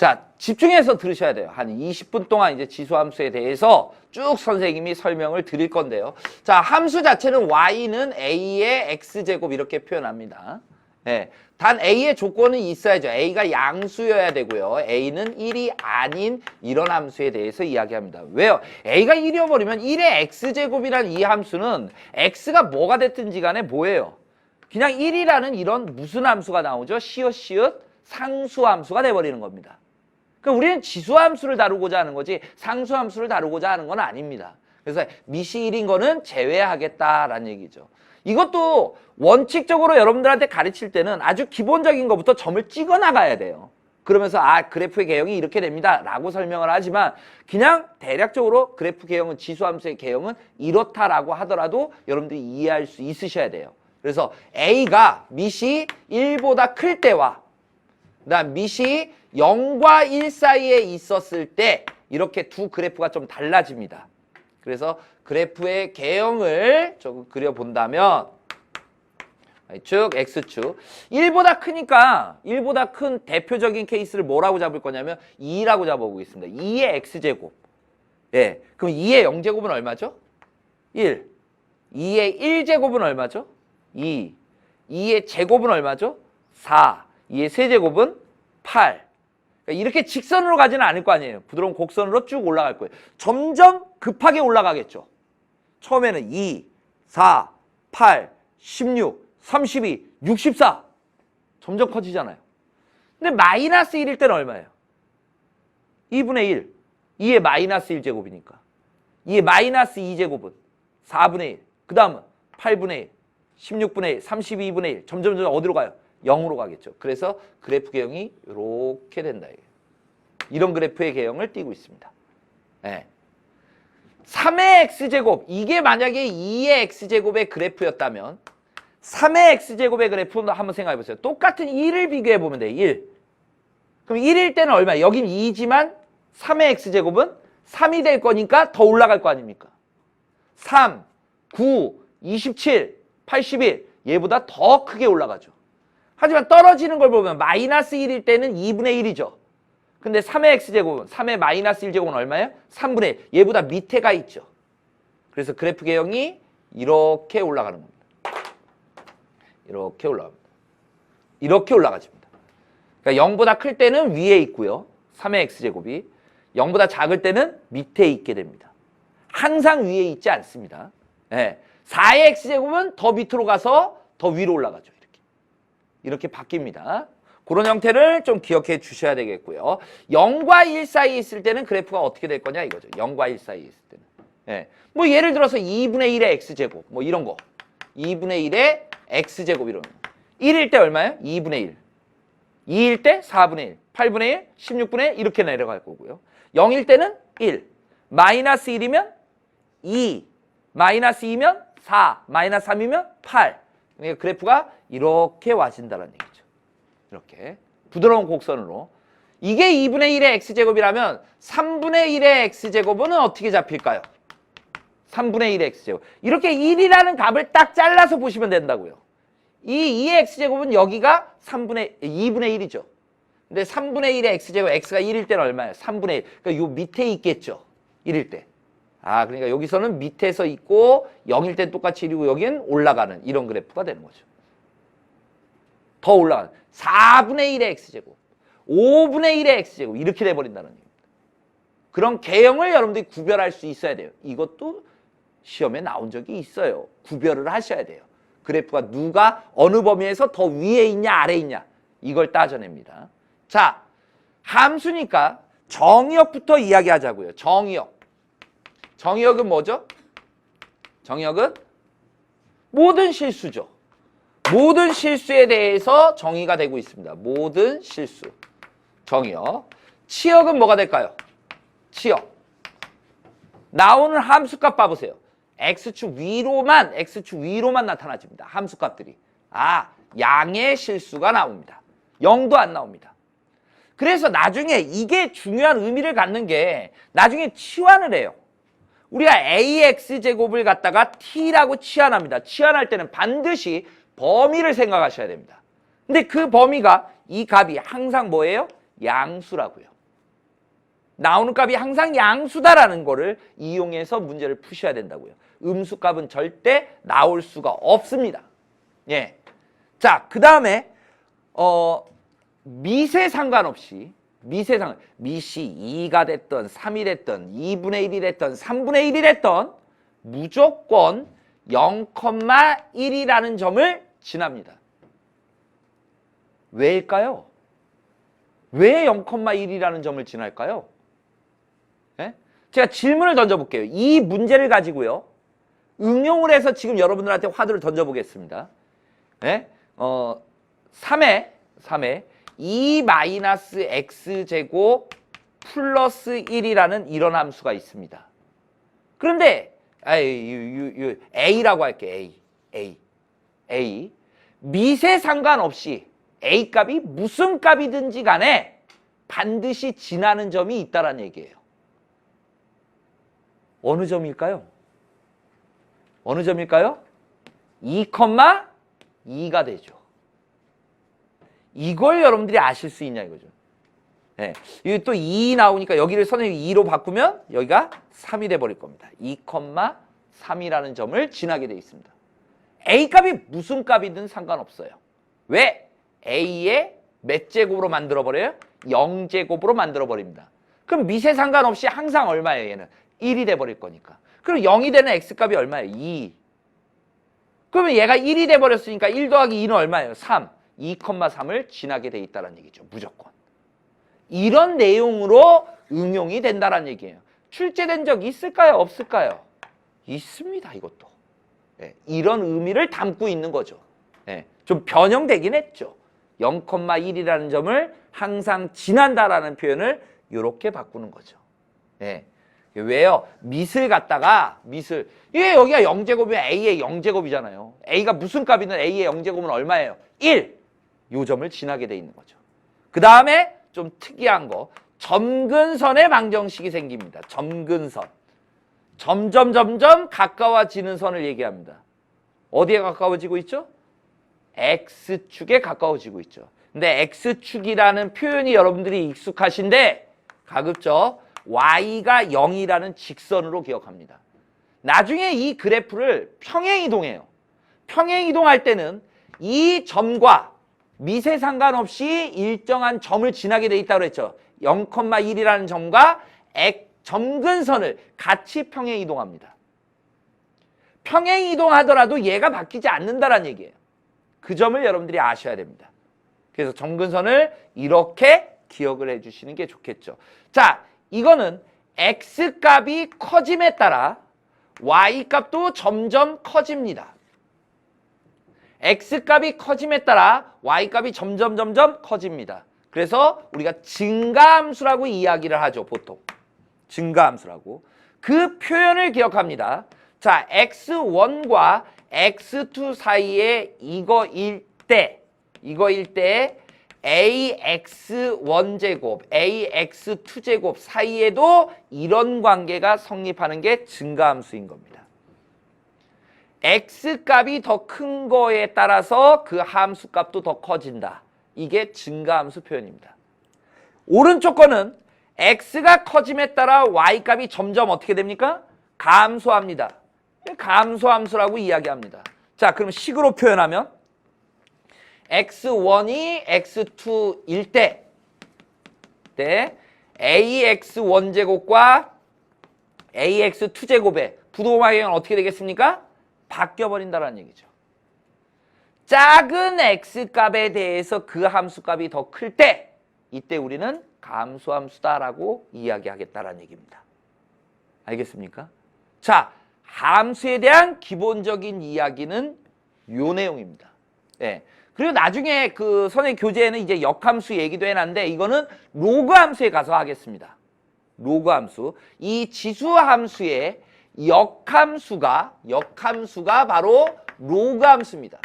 자, 집중해서 들으셔야 돼요. 한 20분 동안 이제 지수함수에 대해서 쭉 선생님이 설명을 드릴 건데요. 자, 함수 자체는 y는 a의 x제곱 이렇게 표현합니다. 네. 단 a의 조건은 있어야죠. a가 양수여야 되고요. a는 1이 아닌 이런 함수에 대해서 이야기합니다. 왜요? a가 1이어버리면 1의 x제곱이라는 이 함수는 x가 뭐가 됐든지 간에 뭐예요? 그냥 1이라는 이런 무슨 함수가 나오죠? 시읒 상수함수가 돼버리는 겁니다. 그러니까 우리는 지수함수를 다루고자 하는 거지 상수함수를 다루고자 하는 건 아닙니다. 그래서 미시 1인 거는 제외하겠다라는 얘기죠. 이것도 원칙적으로 여러분들한테 가르칠 때는 아주 기본적인 것부터 점을 찍어 나가야 돼요. 그러면서 그래프의 개형이 이렇게 됩니다 라고 설명을 하지만 그냥 대략적으로 그래프 개형은 지수함수의 개형은 이렇다라고 하더라도 여러분들이 이해할 수 있으셔야 돼요. 그래서 A가 미시 1보다 클 때와 그다음 미시 0과 1 사이에 있었을 때 이렇게 두 그래프가 좀 달라집니다. 그래서 그래프의 개형을 조금 그려본다면 Y축, X축 1보다 크니까 1보다 큰 대표적인 케이스를 뭐라고 잡을 거냐면 2라고 잡아보겠습니다. 2의 X제곱. 예, 그럼 2의 0제곱은 얼마죠? 1. 2의 1제곱은 얼마죠? 2. 2의 제곱은 얼마죠? 4. 2의 세제곱은 8. 그러니까 이렇게 직선으로 가지는 않을 거 아니에요. 부드러운 곡선으로 쭉 올라갈 거예요. 점점 급하게 올라가겠죠. 처음에는 2, 4, 8, 16, 32, 64. 점점 커지잖아요. 근데 마이너스 1일 때는 얼마예요? 2분의 1. 2의 마이너스 1제곱이니까. 2의 마이너스 2제곱은 4분의 1. 그 다음은 8분의 1, 16분의 1, 32분의 1. 점점 어디로 가요? 0으로 가겠죠. 그래서 그래프 개형이 이렇게 된다. 이런 그래프의 개형을 띠고 있습니다. 네. 3의 x제곱, 이게 만약에 2의 x제곱의 그래프였다면 3의 x제곱의 그래프 한번 생각해 보세요. 똑같은 1을 비교해 보면 돼요. 1. 그럼 1일 때는 얼마예요? 여긴 2지만 3의 x제곱은 3이 될 거니까 더 올라갈 거 아닙니까? 3, 9, 27, 81 얘보다 더 크게 올라가죠. 하지만 떨어지는 걸 보면 마이너스 1일 때는 2분의 1이죠. 근데 3의 x제곱은 3의 마이너스 1제곱은 얼마예요? 3분의 1. 얘보다 밑에 가 있죠. 그래서 그래프 개형이 이렇게 올라가는 겁니다. 이렇게 올라갑니다. 이렇게 올라가집니다. 그러니까 0보다 클 때는 위에 있고요. 3의 x제곱이 0보다 작을 때는 밑에 있게 됩니다. 항상 위에 있지 않습니다. 네. 4의 x제곱은 더 밑으로 가서 더 위로 올라가죠. 이렇게 바뀝니다. 그런 형태를 좀 기억해 주셔야 되겠고요. 0과 1 사이에 있을 때는 그래프가 어떻게 될 거냐 이거죠. 0과 1 사이에 있을 때는. 예. 뭐 예를 들어서 2분의 1의 x제곱 뭐 이런 거. 2분의 1의 x제곱 이런 거. 1일 때 얼마예요? 2분의 1. 2일 때 4분의 1. 8분의 1, 16분의 1 이렇게 내려갈 거고요. 0일 때는 1. 마이너스 1이면 2. 마이너스 2면 4. 마이너스 3이면 8. 그러니까 그래프가 이렇게 와진다는 얘기죠. 이렇게 부드러운 곡선으로. 이게 2분의 1의 x제곱이라면 3분의 1의 x제곱은 어떻게 잡힐까요? 3분의 1의 x제곱. 이렇게 1이라는 값을 딱 잘라서 보시면 된다고요. 이 2의 x제곱은 여기가 2분의 1이죠. 근데 3분의 1의 x제곱, x가 1일 때는 얼마예요? 3분의 1. 그러니까 요 밑에 있겠죠. 1일 때. 그러니까 여기서는 밑에서 있고 0일 땐 똑같이 1이고 여기는 올라가는 이런 그래프가 되는 거죠. 더 올라가는 4분의 1의 x제곱, 5분의 1의 x제곱 이렇게 돼버린다는 얘기입니다. 그런 개형을 여러분들이 구별할 수 있어야 돼요. 이것도 시험에 나온 적이 있어요. 구별을 하셔야 돼요. 그래프가 누가 어느 범위에서 더 위에 있냐 아래에 있냐 이걸 따져냅니다. 자, 함수니까 정의역부터 이야기하자고요. 정의역. 정의역은 뭐죠? 정의역은 모든 실수죠. 모든 실수에 대해서 정의가 되고 있습니다. 모든 실수. 정의역. 치역은 뭐가 될까요? 치역. 나오는 함수값 봐보세요. x축 위로만 나타나집니다. 함수값들이. 양의 실수가 나옵니다. 0도 안 나옵니다. 그래서 나중에 이게 중요한 의미를 갖는 게 나중에 치환을 해요. 우리가 ax제곱을 갖다가 t라고 치환합니다. 치환할 때는 반드시 범위를 생각하셔야 됩니다. 근데 그 범위가 이 값이 항상 뭐예요? 양수라고요. 나오는 값이 항상 양수다라는 거를 이용해서 문제를 푸셔야 된다고요. 음수값은 절대 나올 수가 없습니다. 예. 자, 그 다음에 미세 상관없이 미시 2가 됐던 3이 됐던 2분의 1이 됐던 3분의 1이 됐던 무조건 0,1이라는 점을 지납니다. 왜일까요? 왜 0,1이라는 점을 지날까요? 네? 제가 질문을 던져볼게요. 이 문제를 가지고요. 응용을 해서 지금 여러분들한테 화두를 던져보겠습니다. 네? 3에 2-x제곱 플러스 1이라는 이런 함수가 있습니다. 그런데 A라고 할게요. A. 미세 상관없이 A 값이 무슨 값이든지 간에 반드시 지나는 점이 있다는 얘기예요. 어느 점일까요? 2,2가 되죠. 이걸 여러분들이 아실 수 있냐 이거죠. 네. 이거 또 2 나오니까 여기를 선생님이 2로 바꾸면 여기가 3이 돼버릴 겁니다. 2,3이라는 점을 지나게 돼 있습니다. A 값이 무슨 값이든 상관없어요. 왜? A의 몇 제곱으로 만들어버려요? 0제곱으로 만들어버립니다. 그럼 미세 상관없이 항상 얼마예요? 얘는 1이 돼버릴 거니까. 그럼 0이 되는 X값이 얼마예요? 2. 그러면 얘가 1이 돼버렸으니까 1 더하기 2는 얼마예요? 3. 2,3을 지나게 돼 있다는 얘기죠. 무조건. 이런 내용으로 응용이 된다는 얘기예요. 출제된 적 있을까요? 없을까요? 있습니다. 이것도. 네, 이런 의미를 담고 있는 거죠. 네, 좀 변형되긴 했죠. 0,1이라는 점을 항상 지난다라는 표현을 이렇게 바꾸는 거죠. 네. 왜요? 미슬 갖다가 이게 여기가 0제곱이면 A의 0제곱이잖아요. A가 무슨 값이든 A의 0제곱은 얼마예요? 1! 요 점을 지나게 돼 있는 거죠. 그 다음에 좀 특이한 거 점근선의 방정식이 생깁니다. 점근선. 점점 가까워지는 선을 얘기합니다. 어디에 가까워지고 있죠? X축에 가까워지고 있죠. 근데 X축이라는 표현이 여러분들이 익숙하신데 가급적 Y가 0이라는 직선으로 기억합니다. 나중에 이 그래프를 평행이동해요. 평행이동할 때는 이 점과 미세 상관없이 일정한 점을 지나게 돼 있다고 그랬죠. 0,1이라는 점과 점근선을 같이 평행이동합니다. 평행이동하더라도 얘가 바뀌지 않는다는 얘기예요. 그 점을 여러분들이 아셔야 됩니다. 그래서 점근선을 이렇게 기억을 해주시는 게 좋겠죠. 자, 이거는 X값이 커짐에 따라 Y값도 점점 커집니다. X값이 커짐에 따라 Y값이 점점 커집니다. 그래서 우리가 증가함수라고 이야기를 하죠. 보통. 증가함수라고. 그 표현을 기억합니다. 자, X1과 X2 사이에 이거일 때 AX1제곱, AX2제곱 사이에도 이런 관계가 성립하는 게 증가함수인 겁니다. X값이 더 큰 거에 따라서 그 함수값도 더 커진다. 이게 증가함수 표현입니다. 오른쪽 거는 X가 커짐에 따라 Y값이 점점 어떻게 됩니까? 감소합니다. 감소함수라고 이야기합니다. 자, 그럼 식으로 표현하면 X1이 X2일 때 AX1제곱과 AX2제곱의 부동방향은 어떻게 되겠습니까? 바뀌어버린다는 얘기죠. 작은 X값에 대해서 그 함수값이 더 클 때 이때 우리는 감소함수다라고 이야기하겠다는 얘기입니다. 알겠습니까? 자, 함수에 대한 기본적인 이야기는 요 내용입니다. 네. 그리고 나중에 그 선생님 교재에는 이제 역함수 얘기도 해놨는데 이거는 로그 함수에 가서 하겠습니다. 로그 함수. 이 지수 함수의 역함수가 바로 로그 함수입니다.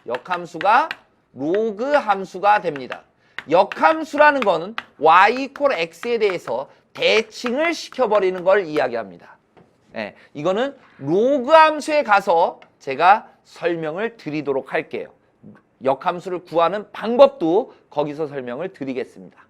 역함수가 로그 함수가 됩니다. 역함수라는 거는 y = x에 대해서 대칭을 시켜버리는 걸 이야기합니다. 네, 이거는 로그 함수에 가서 제가 설명을 드리도록 할게요. 역함수를 구하는 방법도 거기서 설명을 드리겠습니다.